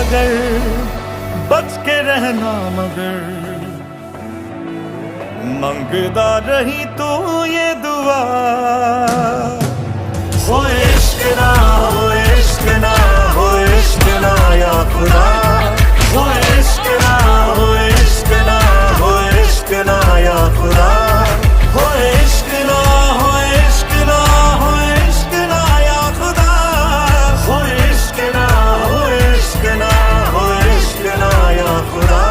अगर बच के रहना मगर मंगदा रही तू ये दुआ। हो इश्क ना हो इश्क ना हो इश्क ना या खुदा। हो इश्क ना हो इश्क ना हो इश्क ना या खुदा। हो इश्क ना हो इश्क ना हो इश्क ना या खुदा। हो इश्क ना हो इश्क ना हो इश्क ना या खुदा।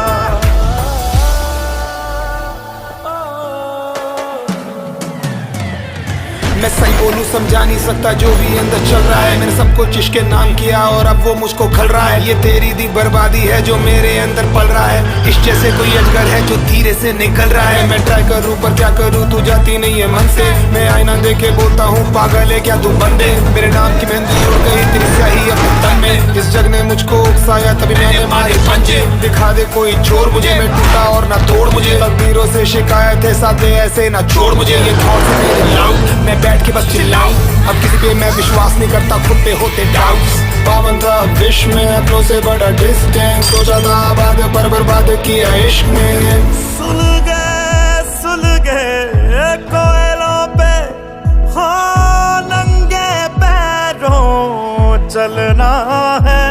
मैं सही बोलूं समझा नहीं सकता जो भी अंदर चल रहा है। मैंने सब कुछ इश्क के नाम किया और अब वो मुझको खल रहा है। ये तेरी दी बर्बादी है जो मेरे अंदर पल रहा है। इश्क जैसे कोई अजगर है जो धीरे से निकल रहा है। मैं ट्राई करूं पर क्या करूं तू जाती नहीं है मन से। मैं आईना देके बोलता हूँ पागल है क्या तू बंदे। मेरे नाम की मेहंदी उड़ गई तेरी स्याही अपने तन में। इस जग ने मुझको उकसाया तभी मैंने मारे पंजे। दिखा दे कोई जोर मुझे मैं टूटा और ना तोड़ मुझे। तकदीरों से शिकायत है साथ दे ऐसे ना छोड़ मुझे। ये थॉट्स मेरे लाउड मैं बैठ के बस चिल्लाऊं। अब किसी पे मैं विश्वास नहीं करता खुद पे होते डाउट्स। पावन था विश में अपनों से बड़ा डिस्टेंस। सोचा था आबाद पर बर्बाद किया इश्क में। सुल गए कोयलों पे हाँ नंगे पैरों चलना है।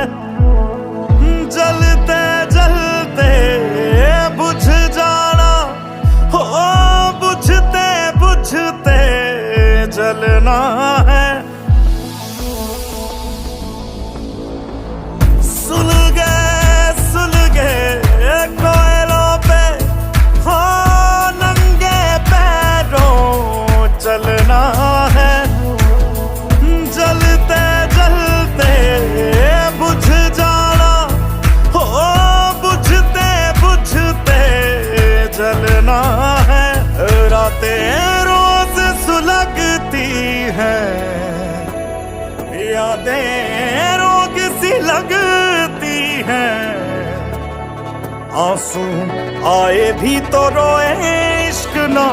जलते जलते बुझ जाना हो बुझते बुझते जलना है। सुल गए कोयलों पे हाँ नंगे पैरों चलना है। जलते जलते बुझ जाना हो बुझते बुझते जलना है। रातें रोज सुलगती है यादें रोग सी लगती है। आंसू आए भी तो रोए इश्क ना।